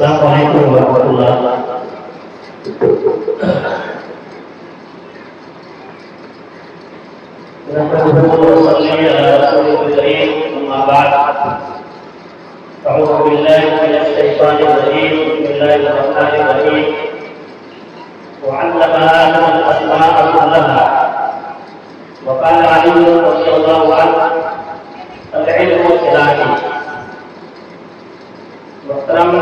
السلام علیکم ورحمۃ اللہ۔ نحمده ونصلي على رسوله الكريم، أما بعد، أعوذ بالله من الشيطان الرجيم، بسم الله الرحمن الرحيم، وعلم آدم الأسماء كلها، وقال علي رضي الله عنه العلم سلاحي۔ محترم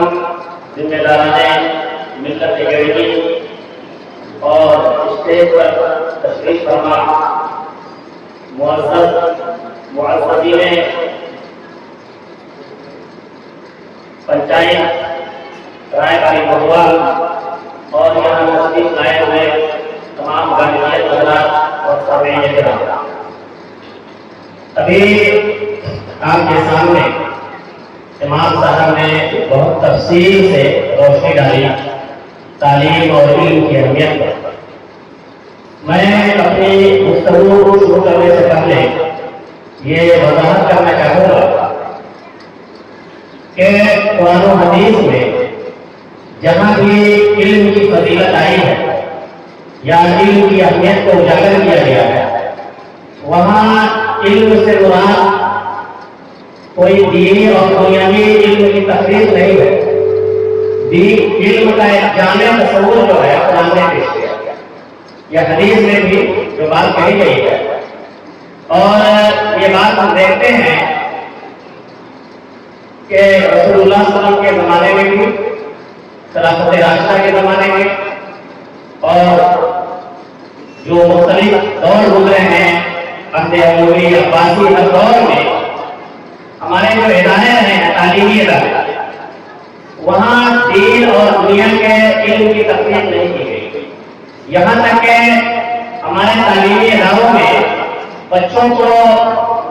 ذمہ داران ملت اکیڈمی اور اسٹیج پر تشریف فرما معززین پنچایت رائے کاری بھگوال اور یہاں تشریف لائے ہوئے تمام گاڑیات حضرات اور سامعین کرام، ابھی آپ کے سامنے امام صاحب نے بہت تفصیل سے روشنی ڈالی تعلیم اور علم کی اہمیت پر۔ میں اپنی گفتگو شروع کرنے سے پہلے یہ وضاحت کرنا چاہوں گا کہ قرآن و حدیث میں جہاں بھی علم کی فضیلت آئی ہے یا علم کی اہمیت کو اجاگر کیا گیا ہے، وہاں علم سے مراد کوئی دینی اور دنیاوی علم کی تفریق نہیں ہے۔ علم کا ایک جامع تصور جو ہے قرآن نے پیش کیا یا حدیث میں بھی جو بات کہی گئی ہے، اور یہ بات ہم دیکھتے ہیں کہ رسول اللہ صلی اللہ علیہ وسلم کے زمانے میں بھی، خلافت راشدہ کے زمانے میں، اور جو مختلف دور گزرے ہیں عہد اموی عباسی ہر دور میں ہمارے جو ادارے رہے ہیں تعلیمی ادارے، وہاں دین اور دنیا کے علم کی تفریق نہیں کی گئی۔ یہاں تک کہ ہمارے تعلیمی اداروں میں بچوں کو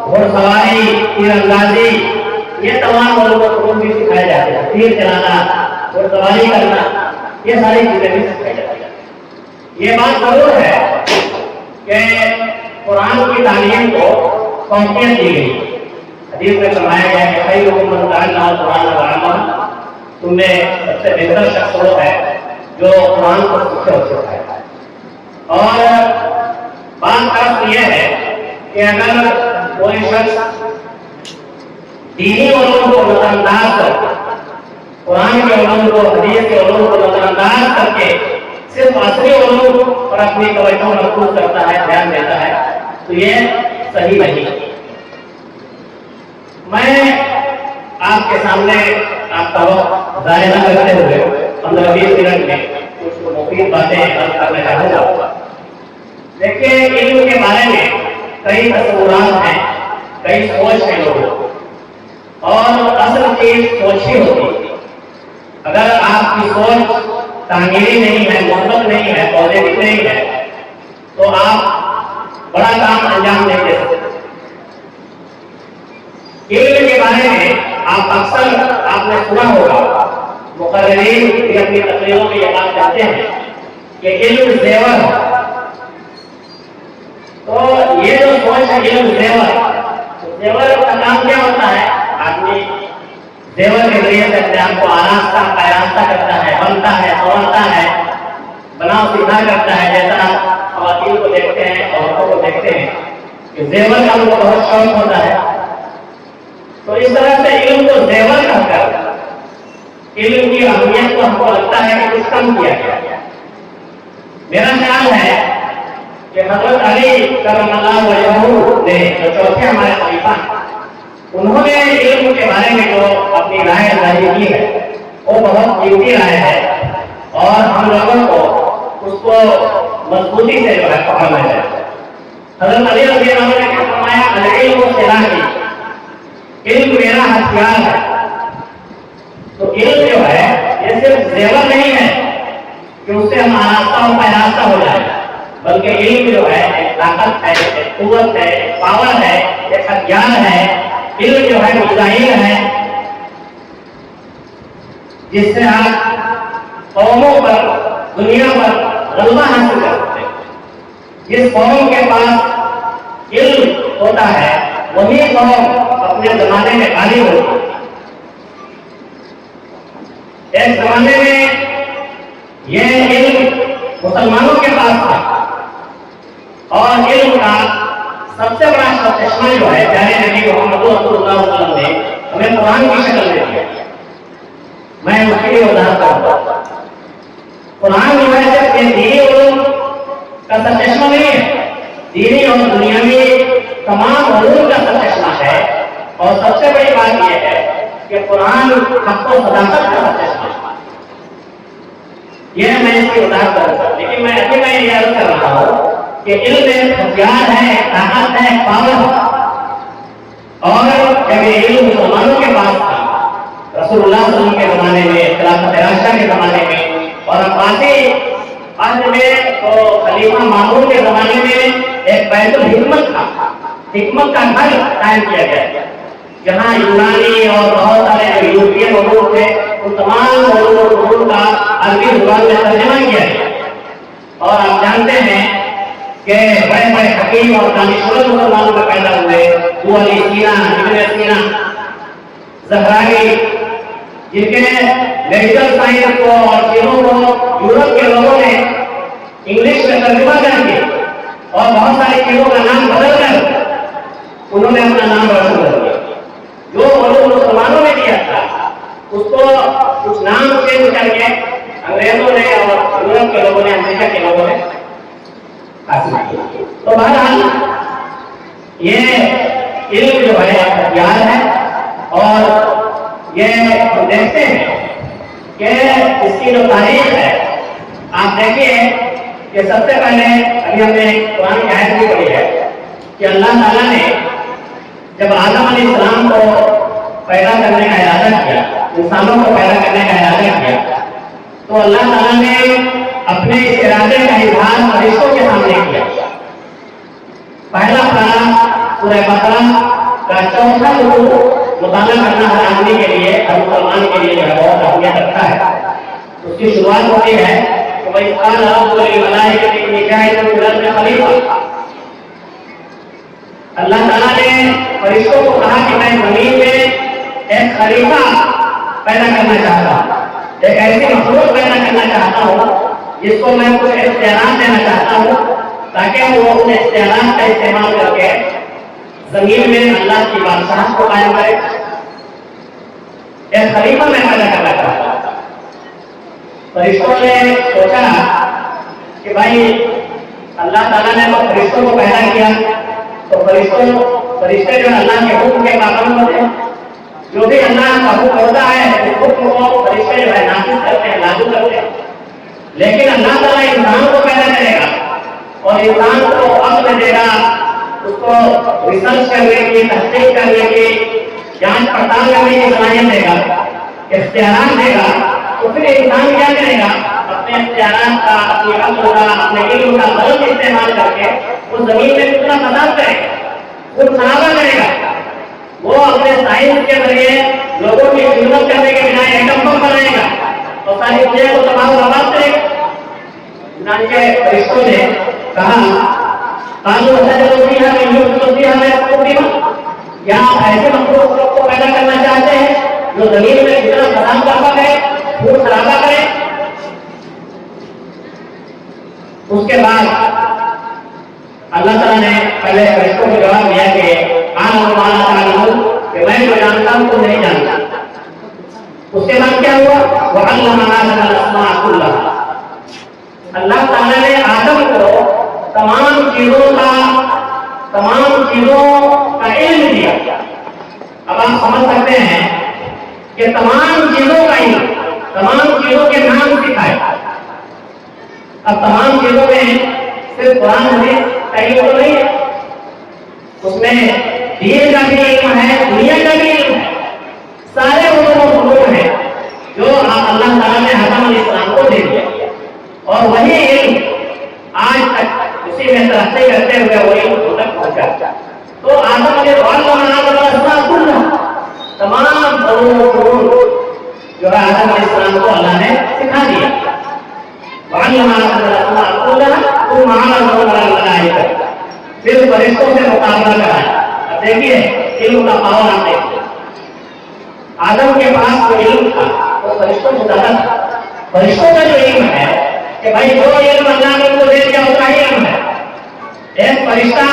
گھوڑ سواری، تیر اندازی، یہ تمام علوم بھی سکھائے جاتے ہیں۔ تیر چلانا، گھوڑ سواری کرنا، یہ ساری چیزیں بھی سکھائی جاتی ہیں۔ یہ بات ضرور ہے کہ قرآن کی تعلیم کو فوقیت دی گئی۔ حدیث میں فرمایا گیا کہ خیرکم من تعلم القرآن وعلمہ، تم میں سب سے بہتر شخص وہ ہے جو قرآن کو سیکھے اور سکھائے۔ اور بات خاص یہ ہے کہ اگر کوئی شخص دینی علوم کو نظر انداز کر، قرآن کے علوم کو، حدیث کے علوم کو نظر انداز کر کے صرف عصری علوم پر اپنی توجہ مرکوز کرتا ہے، دھیان دیتا ہے، تو یہ صحیح نہیں۔ میں آپ کے سامنے آپ کا وقت ضائع نہ کرتے ہوئے 15-20 منٹ میں کچھ مفید باتیں عرض کرنا چاہوں گا۔ دیکھیے، علم کے بارے میں کئی تصورات ہیں، کئی سوچ ہیں لوگوں، اور اصل چیز سوچ ہی ہوتی ہے۔ اگر آپ کی سوچ تعمیری نہیں ہے، مثبت نہیں ہے، پازیٹو نہیں ہے، تو آپ بڑا کام انجام نہیں دے سکتے۔ علم کے بارے میں آپ اکثر آپ نے سنا ہوگا، مقررین بھی اپنی تقریروں میں یہ بات کہتے ہیں کہ علم زیور ہے۔ تو یہ جو سوچ ہے علم زیور کا کام کیا ہوتا ہے؟ آدمی زیور کے ذریعے سے اپنے آپ کو آراستہ پیراستہ کرتا ہے، بنتا ہے، سنورتا ہے، بناؤ سیدھا کرتا ہے۔ جیسا خواتین کو دیکھتے ہیں، عورتوں کو دیکھتے ہیں کہ زیور کا ان کو بہت شوق ہوتا ہے، تو اس طرح سے علم کو زیور کہہ کر علم کی اہمیت کو ہم کو لگتا ہے کہ کچھ کم کیا گیا۔ میرا خیال ہے کہ حضرت علی کرم اللہ وجہہ نے جو چوتھے ہمارے خلیفہ ہیں، انہوں نے علم کے بارے میں جو اپنی رائے ظاہر کی ہے وہ بہت قیمتی رائے ہے، اور ہم لوگوں کو اس کو مضبوطی سے جو ہے پکڑنا چاہیے۔ حضرت علی رضی اللہ عنہ نے کیا فرمایا؟ العلم سلاحی، علم میرا ہتھیار ہے۔ تو علم جو ہے یہ صرف زیور نہیں ہے کہ اس سے ہم آراستہ اور پیراستہ ہو جائے، بلکہ علم جو ہے ایک طاقت ہے، ایک قوت ہے، ایک پاور ہے، ایک ہتھیار ہے۔ علم جو ہے میزائل ہے جس سے آپ قوموں پر، دنیا پر غلبہ حاصل کر سکتے ہیں۔ جس قوم کے پاس علم ہوتا ہے وہی قوم اپنے زمانے میں غالب ہوتی ہے۔ ایک زمانے میں یہ علم مسلمانوں کے پاس تھا اور علم کا سب سے بڑا چشمہ جو ہے پیارے نبی محمد رسول اللہ صلی اللہ علیہ وسلم نے ہمیں قرآن کی شکل میں دیا. میں اس کے لیے وضاحت کرتا ہوں. قرآن جو ہے صرف دینی علوم کا سرچشمہ نہیں ہے، دینی اور دنیاوی تمام علوم کا سرچشمہ ہے. اور سب سے بڑی بات یہ ہے کہ قرآن حق و صداقت کا سرچشمہ ہے. یہ میں اس کی وضاحت کرتا ہوں، لیکن میں ابھی میں یہ عرض کر رہا ہوں کہ علم ایک ہتھیار ہے، ایک طاقت ہے، ایک پاور ہے. اور جب یہ علم مسلمانوں کے پاس تھا رسول اللہ صلی اللہ علیہ وسلم کے زمانے میں، خلافت راشدہ کے زمانے میں، اور عباسی عہد میں تو خلیفہ مامون کے زمانے میں ایک بیت الحکمت تھا، حکمت کا گھر قائم کیا گیا جہاں یونانی اور بہت سارے جو یورپین علوم تھے ان تمام علوم کا عربی زبان میں ترجمہ کیا گیا. اور آپ جانتے ہیں کہ بڑے بڑے حکیم اور دانشور مسلمانوں میں پیدا ہوئے، ابو علی سینا، ابن سینا، زہراوی، جن کے میڈیکل سائنس کو اور چیزوں کو یورپ کے لوگوں نے انگلش میں ترجمہ کر کے اور بہت ساری چیزوں کا نام بدل کر انہوں نے اپنا نام روشن کر دیا. جو علوم مسلمانوں نے دیا تھا اس کو کچھ نام چینج کر کے انگریزوں نے اور یورپ کے لوگوں نے، امریکہ کے لوگوں نے حاصل کیا. تو بہرحال یہ علم جو ہے ہتھیار ہے اور یہ ہم دیکھتے ہیں کہ اس کی جو تاریخ ہے آپ دیکھیے کہ سب سے پہلے ابھی ہم نے قرآن کی آیت بھی پڑھی ہے کہ اللہ تعالیٰ نے جب آدم علیہ السلام کو پیدا کرنے کا ارادہ کیا، انسانوں کو پیدا کرنے کا ارادہ کیا، تو اللہ تعالیٰ نے اپنے اس ارادے کا اظہار فرشتوں کے سامنے کیا. پہلا پارہ سورہ بقرہ کا 4واں رکوع مطالعہ کرنا ہر آدمی کے لیے، ہر مسلمان کے لیے بہت اہمیت رکھتا ہے. اس کی شروعات ہوتی ہے کہ وَإِذْ قَالَ رَبُّكَ لِلْمَلَائِكَةِ إِنِّي جَاعِلٌ فِي الْأَرْضِ خَلِيفَةً. اللہ تعالیٰ نے فرشتوں کو کہا کہ میں زمین میں ایک خلیفہ پیدا کرنا چاہتا ہوں، ایک ایسی مخلوق پیدا کرنا چاہتا ہوں جس کو میں کچھ اختیارات دینا چاہتا ہوں تاکہ وہ اپنے اختیارات کا استعمال کر کے زمین میں اللہ کی بادشاہت کو قائم کرے. ایک خلیفہ میں پیدا کرنا چاہتا ہوں. فرشتوں نے سوچا کہ بھائی اللہ تعالیٰ نے تو فرشتوں کو پیدا کیا تو فرشتے جو اللہ کے حکم کے پابند ہوتے ہیں، جو بھی اللہ کا حکم ہوتا ہے اس حکم کو فرشتے جو ہے نافذ کرتے ہیں، لاگو کرتے ہیں. لیکن اللہ تعالیٰ انسان کو پیدا کرے گا اور انسان کو عقل دے گا، اس کو ریسرچ کرنے کی، تحقیق کرنے کی، جانچ پڑتال کرنے کی صلاحیت دے گا، اختیارات دے گا. تو پھر انسان کیا کرے گا؟ اپنے اختیارات کا، اپنی عقل کا، اپنے علم کا غلط استعمال کر کے وہ زمین میں کتنا فساد کرے گا، خود خرابہ کرے گا. وہ اپنے سائنس کے ذریعے لوگوں کی خدمت کرنے کے بجائے ایٹم بم بنائے گا اور ساری دنیا کو تباہ و برباد کرے گا. چنانچہ فرشتوں نے کہا کیا آپ ایسے مخلوق کو پیدا کرنا چاہتے ہیں جو زمین میں اتنا فساد برپا کرے، خون خرابہ کرے؟ اس کے بعد اللہ تعالیٰ نے پہلے فرشتوں کو جواب دیا کہ میں جو جانتا ہوں تو نہیں جانتا. اس کے بعد کیا ہوا؟ وَعَلَّمَ آدَمَ الْأَسْمَاءَ كُلَّهَا. اللہ تعالیٰ نے آدم کو تمام چیزوں کا علم دیا. اب آپ سمجھ سکتے ہیں کہ تمام چیزوں کا علم، تمام چیزوں کے نام سکھائے. اب تمام چیزوں میں صرف قرآن حدیث کا علم تو نہیں ہے، اس میں دین کا بھی علم ہے، دنیا کا بھی علم ہے. سارے علوم ہیں جو اللہ تعالیٰ نے آدم علیہ السلام کو دے دیا اور وہی علم آج تک اسی میں ترقی کرتے ہوئے وہ علم تک پہنچا. تو آدم علیہ السلام تمام علوم جو ہے آدم علیہ السلام کو اللہ نے سکھا دیا. پھر فرشتوں سے مقابلہ کرایا. اب دیکھیے علم کا پاور آپ دیکھیے. آدم کے پاس جو علم تھا وہ فرشتوں سے زیادہ تھا. فرشتوں کا جو علم ہے کہ بھائی جو علم اللہ نے ان کو دے دیا اتنا ہی علم ہے. ایک فرشتہ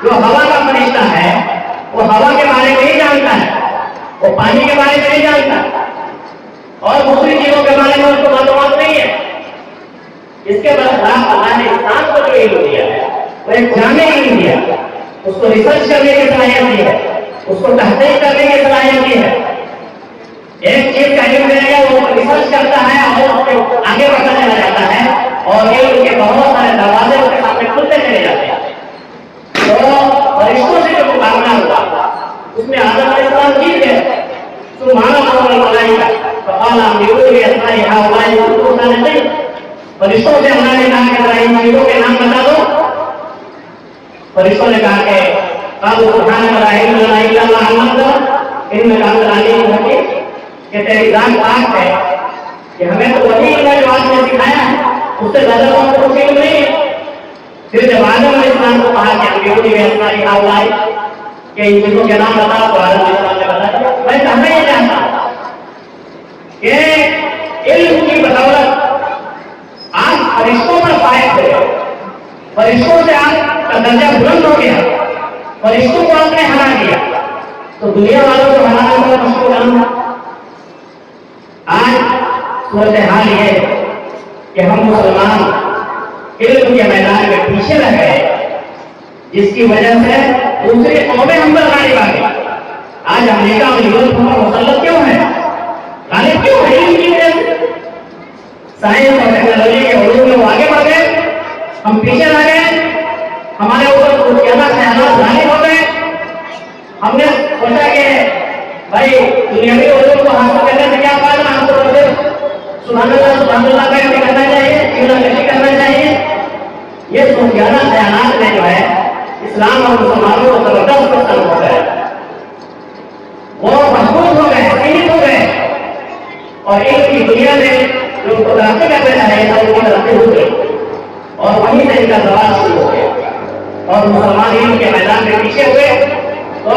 جو ہوا کا فرشتہ ہے وہ ہوا کے بارے میں نہیں جانتا ہے, وہ پانی کے بارے میں نہیں جانتا, اور دوسری چیزوں کے بارے میں اس کو معلومات نہیں ہے. اس کے برخلاف اللہ نے انسان کو جو علم دیا ہے وہ ایک جامع علم دیا, اس کو ریسرچ کرنے کی صلاحیت دی ہے, اس کو تحقیق کرنے کی صلاحیت دی ہے. ایک چیز کا علم دے گا وہ ریسرچ کرتا ہے اور اس کو آگے بڑھتا چلا جاتا ہے, اور علم کے بہت سارے دروازے اس کے سامنے کھلتے چلے جاتے ہیں. تو فرشتوں سے جو مقابلہ ہوا اس میں آدم علیہ السلام جیت گئے. سبحان اللہ الملائکہ فقال انبئونی باسماء هؤلاء ان کنتم صادقین. فرشتوں سے اللہ نے کہا کہ ذرا ان چیزوں کے نام بتا دو. فرشتوں نے کہا کہ قالوا سبحانک لا علم لنا الا ما علمتنا انک انت العلیم الحکیم, کہ تیری ذات پاک ہے کہ ہمیں تو وہی علم ہے جو آپ نے سکھایا ہے, اس سے زیادہ اور کچھ علم نہیں ہے. پھر جب آدم علیہ السلام کو کہا کہ انبئونی باسماء هؤلاء کہ ان چیزوں کے نام بتاؤ, تو آدم علیہ السلام نے بتایا. میں کہنا یہ چاہتا ہوں کہ علم کی بدولت آپ فرشتوں پر فائد ہوئے, فرشتوں سے آپ کا درجہ بلند ہو گیا, فرشتوں کو آپ نے ہرا دیا, تو دنیا والوں کو ہرانا بہت مشکل کام ہے. آج صورتحال یہ ہے کہ ہم مسلمان علم کے میدان میں پیچھے رہ گئے, جس کی وجہ سے دوسری قومیں ہم پر غالب آ گئی. آج امریکہ اور یورپ پر مسلط کیوں ہے, غالب کیوں ہے؟ علم کی وجہ سے. سائنس اور ٹیکنالوجی کے علوم میں وہ آگے بڑھ گئے, ہم پیچھے رہ گئے, ہمارے اوپر کچھ زیادہ خیالات غالب ہو گئے. ہم نے سوچا کہ بھائی دنیاوی علوم کو حاصل کرنے سے کیا فائدہ, ہم کو سبحان اللہ کا بھی کرنا چاہیے, کشی کرنا چاہیے. یہ سب زیادہ خیالات میں جو ہے اسلام اور مسلمانوں کو زبردست پسند ہو گئے, وہ محفوظ ہو گئے, سیمت ہو گئے, اور علم کی دنیا میں جو ترقی کرنا چاہے ان کی ترقی ہو گئی, اور وہیں سے ان کا زوال شروع ہو گیا, اور مسلمان علم کے میدان میں پیچھے ہوئے. تو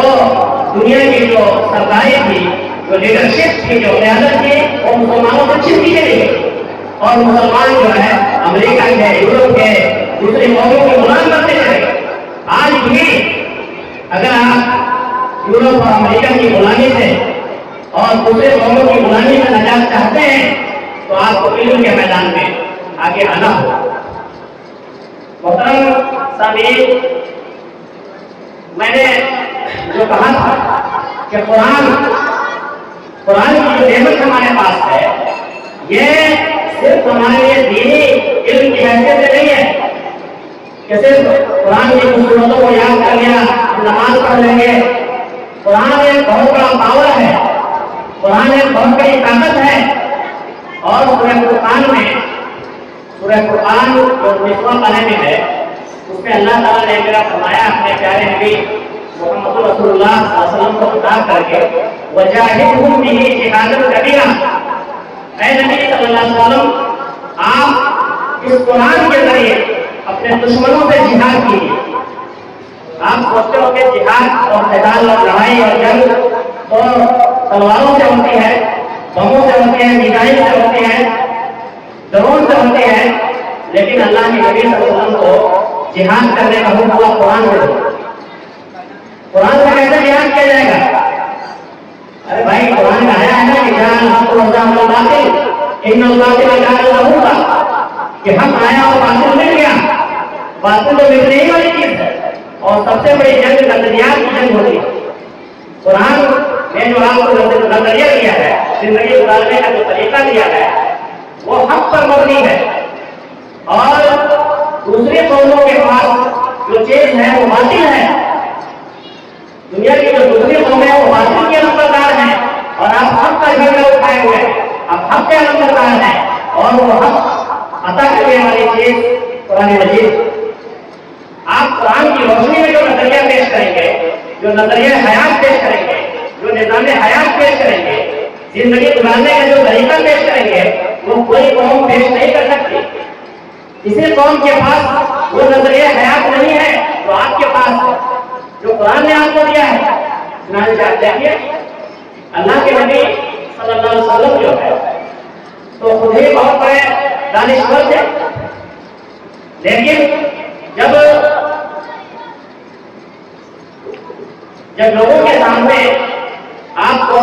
دنیا کی جو سرکاریں تھی, جو لیڈرشپ تھی, جو قیادت تھی, وہ مسلمانوں سے چھنتی چلی گئی, اور مسلمان جو ہے امریکہ کے, یورپ کے, دوسری قوموں کو غلام کرتے چلے. آج بھی اگر آپ یورپ اور امریکہ کی غلامی سے اور دوسرے قوموں کی غلامی سے نجات چاہتے ہیں تو آپ کو علم کے میدان میں آگے آنا ہوگا. محترم سامعین, میں نے جو کہا تھا کہ قرآن کی جو نعمت ہمارے پاس ہے یہ صرف ہمارے لیے دینی علم کی حیثیت سے نہیں ہے کہ صرف قرآن کی کچھ صورتوں کو یاد کر لیا, نماز پڑھ لیں گے. قرآن ایک بہت بڑا پاور ہے, قرآن ایک بہت بڑی طاقت ہے. اور سورہ قرآن جو 19واں پارے میں ہے اس میں اللہ تعالیٰ نے میرا فرمایا اپنے پیارے نبی محمد رسول اللہ صلی اللہ علیہ وسلم کو خطاب کر کے وجاہدہم بہ جہادا کبیرا, اے نبی صلی اللہ علیہ وسلم آپ اس قرآن کے ذریعے اپنے دشمنوں سے جہاد کیجیے. آپ سوچتے ہو کہ جہاد اور قتال اور لڑائی اور جنگ تو تلواروں سے ہوتی ہے, بموں سے ہوتی ہے, میزائل سے ہوتی ہے, ڈرون سے ہوتی ہے, لیکن اللہ کے نبی صلی اللہ علیہ وسلم کو جہاد کرنے کا حکم ہوا قرآن سے. قرآن سے کیسے جہاد کیا جائے گا؟ ارے بھائی قرآن میں آیا ہے نا کہ جہاد حق و باطل ان الباطل کان زہوقا, کہ حق آیا اور باطل مل گیا. باطل تو ملنے ہی والی چیز ہے, اور سب سے بڑی جنگ نظریات کی جنگ ہوتی ہے. قرآن نے جو آپ کو نظریہ دیا ہے, زندگی گزارنے کا جو طریقہ دیا ہے وہ حق پر مبنی ہے, اور دوسری قوموں کے پاس جو چیز ہے وہ باطل ہے. دنیا کی جو دوسری قومیں ہیں وہ باطل کے نمبردار ہیں, اور آپ حق کا جھنڈا اٹھائے ہوئے ہیں, آپ حق کے نمبردار ہیں, اور وہ حق عطا کرنے والی چیز قرآن مجید. آپ قرآن کی روشنی میں جو نظریہ پیش کریں گے, جو نظریہ حیات پیش کریں گے, جو نظام حیات پیش کریں گے, زندگی گزارنے کا جو طریقہ پیش کریں گے, وہ کوئی قوم پیش نہیں کر سکتی. کسی قوم کے پاس وہ نظریہ حیات نہیں ہے جو آپ کے پاس ہے, جو قرآن نے آپ کو دیا ہے. چنانچہ آپ دیکھیے اللہ کے نبی صلی اللہ علیہ وسلم جو ہے تو خود ہی بہت بڑے دانشور تھے، لیکن جب لوگوں کے سامنے آپ کو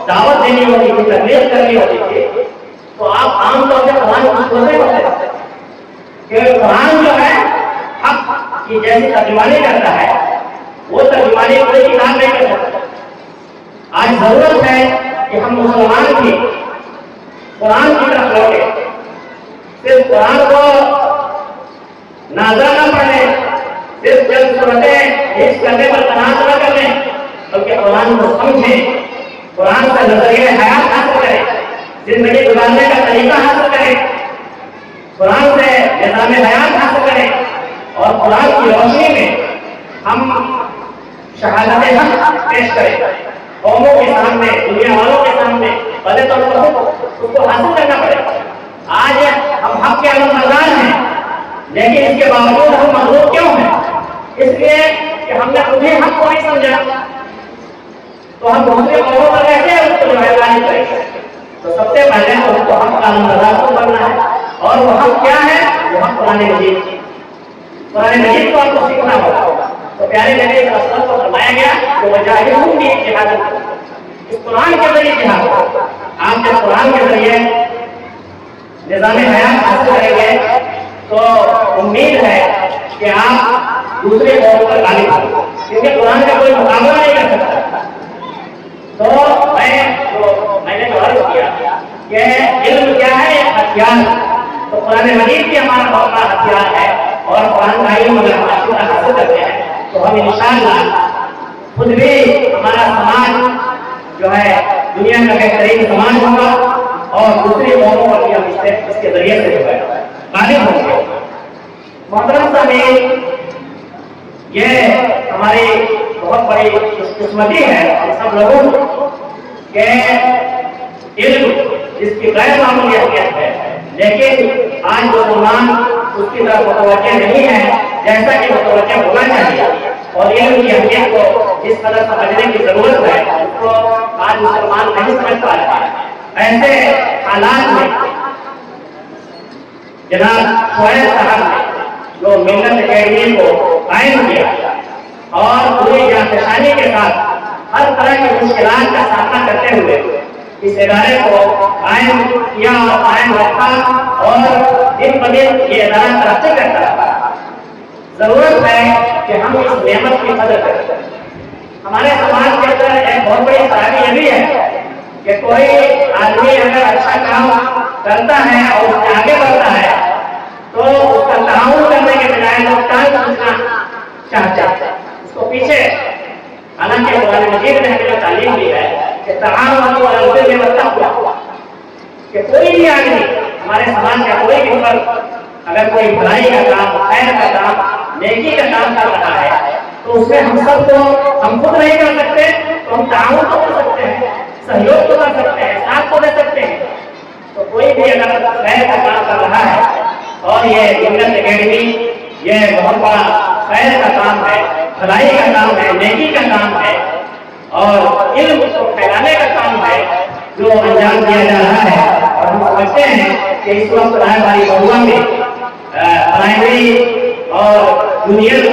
دعوت دینی ہوتی تھی، تبلیغ کرنی ہوتی تھی، تو آپ عام طور سے قرآن کی سنتے ہوتے کہ قرآن جو ہے حق کی جیسی ترجمانی کرتا ہے، وہ ترجمانی کوئی کتاب نہیں کر سکتا۔ آج ضرورت ہے کہ ہم مسلمان بھی قرآن کی طرف لوٹیں، صرف قرآن کو نازل نہ پڑھیں، صرف چند صورتیں حفظ کرنے پر تناز نہ کر لیں، بلکہ قرآن کو سمجھیں، قرآن کا نظریہ حیات حاصل کریں، زندگی گزارنے کا طریقہ حاصل کریں، قرآن سے نظام حیات حاصل کریں، اور قرآن کی روشنی میں ہم شہادت حق پیش کریں قوموں کے سامنے، دنیا والوں کے سامنے۔ پہلے تو اس کو حاصل کرنا پڑے گا۔ آج ہم حق کے علمبردار ہیں، لیکن اس کے باوجود ہم مغلوب کیوں ہیں؟ اس لیے کہ ہم نے خود ہی حق کو نہیں سمجھا، تو ہم دوسرے قوموں پر کیسے اس کو جو ہے غالب کریں گے؟ تو سب سے پہلے تو اس کو حق کا علمبردار کو بننا ہے، اور وہ حق کیا ہے؟ وہ حق قرآن مجید، قرآن مجید کو آپ کو سیکھنا ہوگا۔ تو پیارے نبی صلی اللہ علیہ وسلم کو فرمایا گیا کہ وجاہدہم بھی جہاد، اس قرآن کے ذریعے جہاد۔ آپ جب قرآن کے ذریعے نظام حیات حاصل کریں گے تو امید ہے کہ آپ دوسرے قوموں پر غالب ہوں گے، کیونکہ قرآن کا کوئی مقابلہ نہیں کر سکتا۔ تو میں نے جو عرض کیا کہ علم کیا ہے؟ ایک ہتھیار، تو قرآن مجید بھی ہمارا بہت بڑا ہتھیار ہے، اور قرآن کا علم اگر ہم حاصل کرتے ہیں تو ہم انشاءاللہ خود بھی ہمارا سماج جو ہے دنیا کا بہترین سماج ہوگا، اور دوسری قوموں پر بھی ہم اس کے ذریعے سے جو ہے غالب ہوں گے۔ محترم سامعین، یہ ہماری بہت بڑی قسمتی ہے ہم سب لوگوں کو کہ علم جس کی غیر معمولی اہمیت ہے، لیکن آج مسلمان اس کی طرف متوجہ نہیں ہے جیسا کہ متوجہ ہونا چاہیے، اور علم کی اہمیت کو جس قدر سمجھنے کی ضرورت ہے اس کو آج مسلمان نہیں سمجھ پا رہے ہیں۔ ایسے حالات میں جناب شعیب صاحب نے جو ملت اکیڈمی کو قائم کیا اور پوری جانفشانی کے ساتھ ہر طرح کی مشکلات کا سامنا کرتے ہوئے اس ادارے کو قائم کیا اور قائم رکھا، اور دن بدن یہ ادارہ ترقی کرتا رہا۔ ضرورت ہے کہ ہم اس نعمت کی قدر کریں۔ ہمارے سماج کے اندر ایک بہت بڑی خرابی یہ بھی ہے کہ کوئی آدمی اگر اچھا کام کرتا ہے اور اس سے آگے بڑھتا ہے تو اس کا تعاون کرنے کے بجائے لوگ ٹانگ کھینچنا چاہتے ہیں، اس کو پیچھے۔ حالانکہ قرآن مجید نے ہمیں تعلیم دی ہے کہ تعاونوا علی البر والتقوی، کہ کوئی بھی آدمی ہمارے سماج کا کوئی بھی فرد اگر کوئی بھلائی کا کام، خیر کا کام، نیکی کا کام کر رہا ہے تو اس میں ہم سب کو، ہم خود نہیں کر سکتے تو ہم تعاون تو کر سکتے ہیں، سہیوگ تو کر سکتے ہیں، ساتھ کو دے سکتے ہیں۔ تو کوئی بھی اگر خیر کا کام کر رہا ہے، اور یہ ملت اکیڈمی یہ بہت بڑا خیر کا کام ہے، بھلائی کا کام ہے، نیکی کا کام ہے، اور علم کو پھیلانے کا کام ہے جو انجام دیا جا رہا ہے۔ اور ہم سمجھتے ہیں کہ اس وقت رائے باری بہوا میں پرائمری اور جونیئر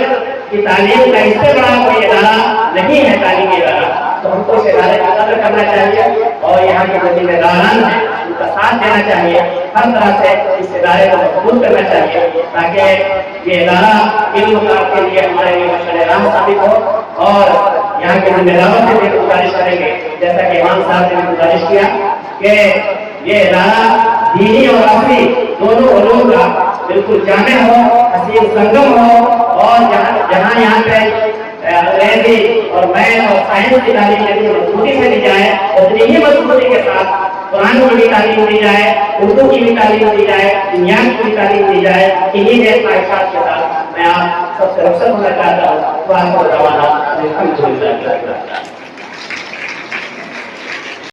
کی تعلیم کا اس سے بڑا کوئی ادارہ نہیں ہے، تعلیمی ادارہ، تو ہم کو اس ادارے کا قدر کرنا چاہیے، اور یہاں کے جو ذمہ داران ہیں ان کا ساتھ دینا چاہیے، ہر طرح سے اس ادارے کو مضبوط کرنا چاہیے تاکہ یہ ادارہ علم کے لیے ہمارے لیے مشعل راہ ثابت ہو۔ اور یہاں کے ذمہ داروں سے بھی گزارش کریں گے، جیسا کہ امام صاحب نے گزارش کیا کہ یہ ادارہ دینی اور عقلی دونوں علوم کا بالکل جامع ہو، حسین سنگم ہو، اور جہاں یہاں پہ انگریزی اور میتھ اور سائنس کی تعلیم جتنی مضبوطی سے دی جائے اتنی ہی مضبوطی کے ساتھ قرآن کی بھی تعلیم دی جائے، اردو کی بھی تعلیم دی جائے، دنیا کی بھی تعلیم دی جائے۔ انہی کے خواہشات کے ساتھ میں آپ سب سے رخصت ہونا چاہتا ہوں۔